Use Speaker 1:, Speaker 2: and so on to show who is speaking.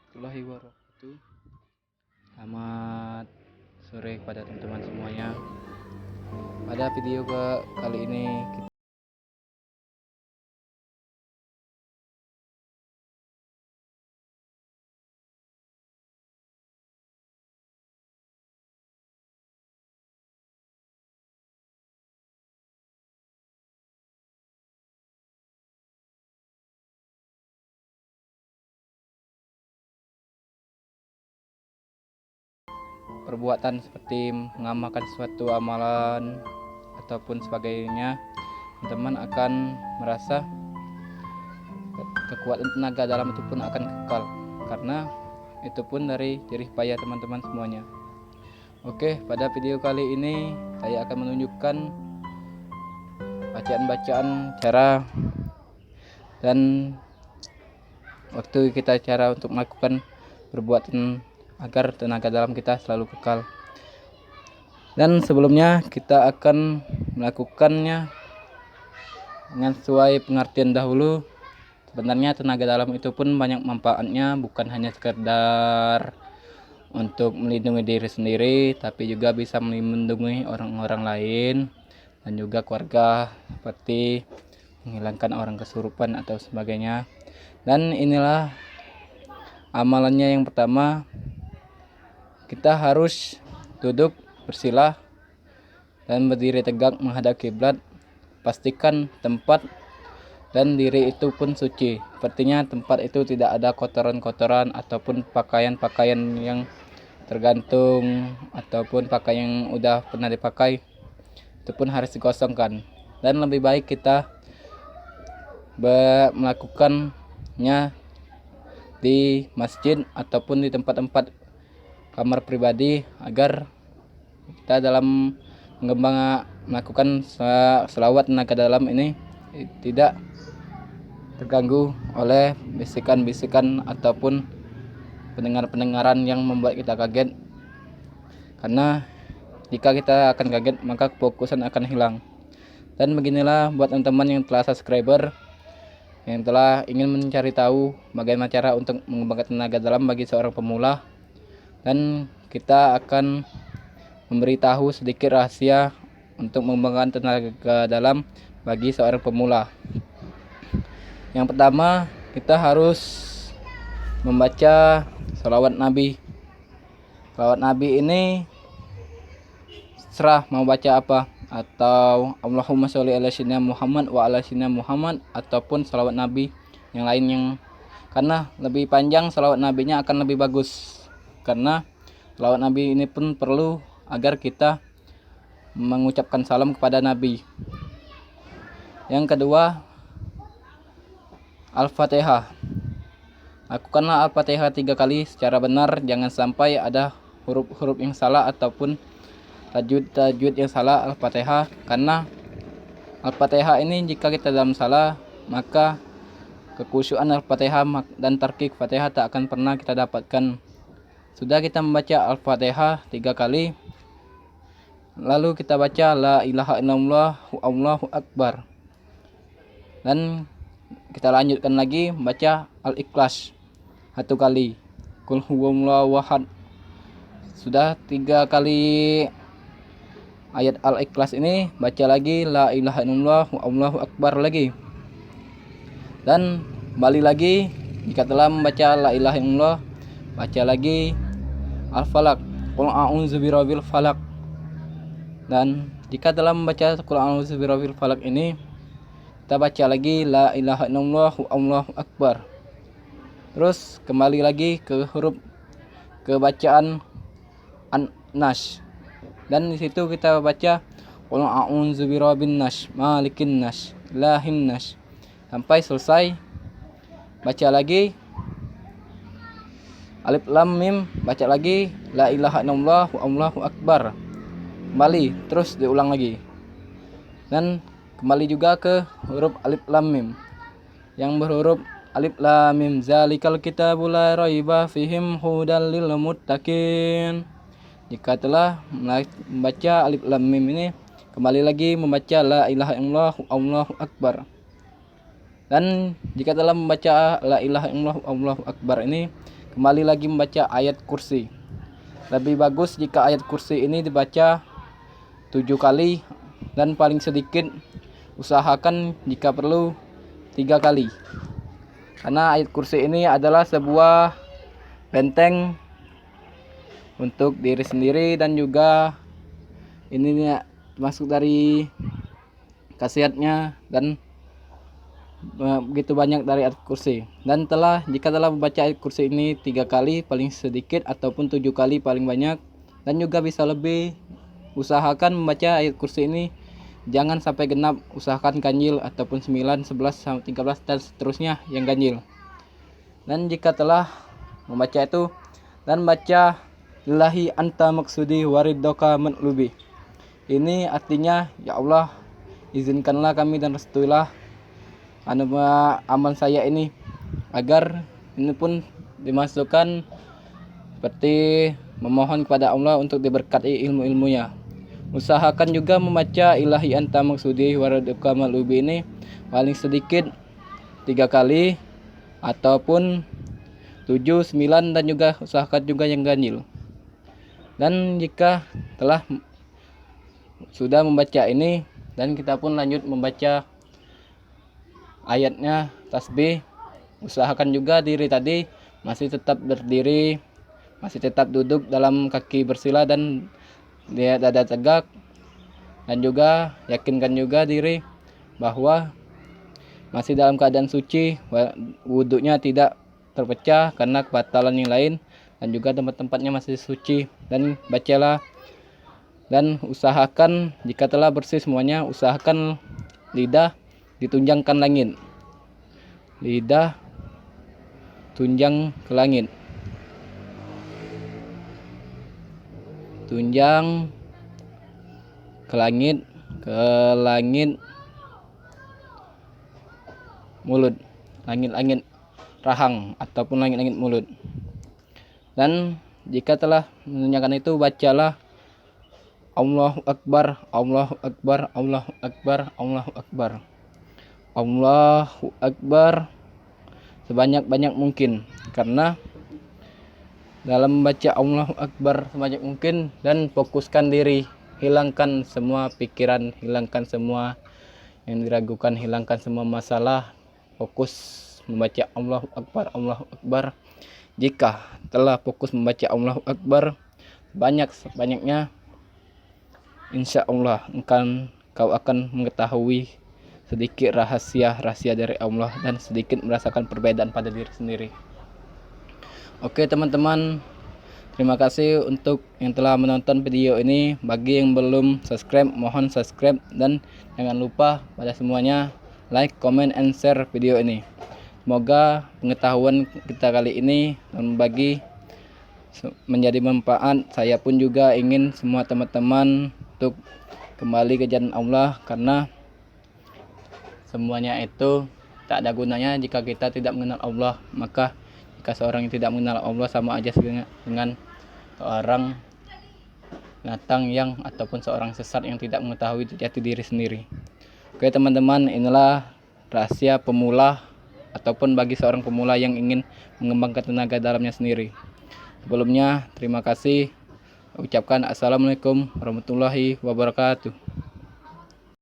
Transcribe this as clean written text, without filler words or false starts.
Speaker 1: warahmatullahi wabarakatuh. Selamat sore kepada teman-teman semuanya. Pada video kali ini kita perbuatan seperti mengamalkan suatu amalan ataupun sebagainya, teman-teman akan merasa kekuatan tenaga dalam itu pun akan kekal, karena itu pun dari jerih payah teman-teman semuanya. Oke, pada video kali ini saya akan menunjukkan bacaan-bacaan cara dan waktu kita cara untuk melakukan perbuatan agar tenaga dalam kita selalu kekal. Dan sebelumnya kita akan melakukannya dengan sesuai pengertian dahulu. Sebenarnya tenaga dalam itu pun banyak manfaatnya, bukan hanya sekedar untuk melindungi diri sendiri, tapi juga bisa melindungi orang-orang lain dan juga keluarga, seperti menghilangkan orang kesurupan atau sebagainya. Dan inilah amalannya. Yang pertama, kita harus duduk bersila dan berdiri tegak menghadap kiblat. Pastikan tempat dan diri itu pun suci. Sepertinya tempat itu tidak ada kotoran-kotoran ataupun pakaian-pakaian yang tergantung ataupun pakaian yang udah pernah dipakai, itu pun harus dikosongkan. Dan lebih baik kita melakukannya di masjid ataupun di tempat-tempat kamar pribadi, agar kita dalam melakukan selawat tenaga dalam ini tidak terganggu oleh bisikan-bisikan ataupun pendengaran yang membuat kita kaget. Karena jika kita akan kaget, maka fokusan akan hilang. Dan beginilah buat teman-teman yang telah subscriber, yang telah ingin mencari tahu bagaimana cara untuk mengembangkan tenaga dalam bagi seorang pemula. Dan kita akan memberitahu sedikit rahasia untuk mengembangkan tenaga dalam bagi seorang pemula. Yang pertama, kita harus membaca sholawat Nabi. Sholawat Nabi ini serah mau baca apa, atau Allahumma sholli ala sayyidina Muhammad wa ala sayyidina Muhammad, ataupun sholawat Nabi yang lain, karena lebih panjang sholawat Nabinya akan lebih bagus. Karena sholawat Nabi ini pun perlu agar kita mengucapkan salam kepada Nabi. Yang kedua, Al-Fatihah. Lakukanlah Al-Fatihah 3 kali secara benar, jangan sampai ada huruf-huruf yang salah ataupun tajwid yang salah Al-Fatihah. Karena Al-Fatihah ini jika kita dalam salah, maka kekhusyuan Al-Fatihah dan tarkik Fatihah tak akan pernah kita dapatkan. Sudah kita membaca Al-Fatihah 3 kali, lalu kita baca la ilaha illallah Allahu akbar. Dan kita lanjutkan lagi membaca Al-Ikhlas 1 kali, Qul huwallahu ahad. Sudah 3 kali ayat Al-Ikhlas ini, baca lagi la ilaha illallah Allahu akbar lagi. Dan kembali lagi, jika telah membaca la ilaha illallah, baca lagi Al-Falaq, Qul a'udzu birabbil falaq. Dan jika telah membaca Qul a'udzu birabbil falaq ini, kita baca lagi la ilaha illallah Allahu akbar. Terus kembali lagi ke bacaan An-Nas. Dan di situ kita baca Qul a'udzu birabbin nas, malikin nas, ilahin nas, sampai selesai. Baca lagi Alif Lam Mim, baca lagi la ilaha illallah Allahu akbar. Kembali, terus diulang lagi. Dan kembali juga ke huruf Alif Lam Mim yang berhuruf Alif Lam Mim, zalikal kitabul la raiba fihim hudal lil muttaqin. Jika telah membaca Alif Lam Mim ini, kembali lagi membaca la ilaha illallah Allahu akbar. Dan jika telah membaca la ilaha illallah Allahu akbar ini, kembali lagi membaca ayat kursi. Lebih bagus jika ayat kursi ini dibaca 7 kali, dan paling sedikit usahakan jika perlu 3 kali. Karena ayat kursi ini adalah sebuah benteng untuk diri sendiri, dan juga ini masuk dari khasiatnya dan begitu banyak dari ayat kursi. Dan jika telah membaca ayat kursi ini 3 kali paling sedikit ataupun 7 kali paling banyak, dan juga bisa lebih, usahakan membaca ayat kursi ini jangan sampai genap, usahakan ganjil ataupun 9, 11, 13 dan seterusnya yang ganjil. Dan jika telah membaca itu, dan baca lillahi anta maksudi waridoka matlubi. Ini artinya, ya Allah, izinkanlah kami dan restuilah amal saya ini, agar ini pun dimasukkan seperti memohon kepada Allah untuk diberkati ilmu-ilmunya. Usahakan juga membaca ilahi anta maksudi waraduka malubi ini paling sedikit 3 kali ataupun 7, 9, dan juga usahakan juga yang ganjil. Dan jika telah sudah membaca ini, dan kita pun lanjut membaca ayatnya tasbih, usahakan juga diri tadi masih tetap berdiri, masih tetap duduk dalam kaki bersila dan dia dada tegak, dan juga yakinkan juga diri bahwa masih dalam keadaan suci, wudhunya tidak terpecah karena kebatalan yang lain, dan juga tempat-tempatnya masih suci. Dan bacalah, dan usahakan jika telah bersih semuanya, usahakan lidah ditunjangkan langit, lidah tunjang ke langit, tunjang ke langit, mulut, langit-langit rahang ataupun langit-langit mulut. Dan jika telah menunjangkan itu, bacalah Allahu Akbar, Allahu Akbar, Allahu Akbar, Allahu Akbar, Allahu Akbar sebanyak-banyak mungkin. Karena dalam membaca Allahu Akbar sebanyak mungkin, dan fokuskan diri, hilangkan semua pikiran, hilangkan semua yang diragukan, hilangkan semua masalah, fokus membaca Allahu Akbar, Allahu Akbar. Jika telah fokus membaca Allahu Akbar banyak-banyaknya, insya Allah kau akan mengetahui sedikit rahasia dari Allah, dan sedikit merasakan perbedaan pada diri sendiri. Oke teman-teman, terima kasih untuk yang telah menonton video ini. Bagi yang belum subscribe, mohon subscribe, dan jangan lupa pada semuanya like, comment, and share video ini. Semoga pengetahuan kita kali ini membagi menjadi manfaat. Saya pun juga ingin semua teman-teman untuk kembali ke jalan Allah, karena semuanya itu tak ada gunanya jika kita tidak mengenal Allah. Maka jika seorang yang tidak mengenal Allah sama aja dengan seorang binatang yang ataupun seorang sesat yang tidak mengetahui jati diri sendiri. Oke teman-teman, inilah rahasia pemula ataupun bagi seorang pemula yang ingin mengembangkan tenaga dalamnya sendiri. Sebelumnya terima kasih, ucapkan assalamualaikum warahmatullahi wabarakatuh.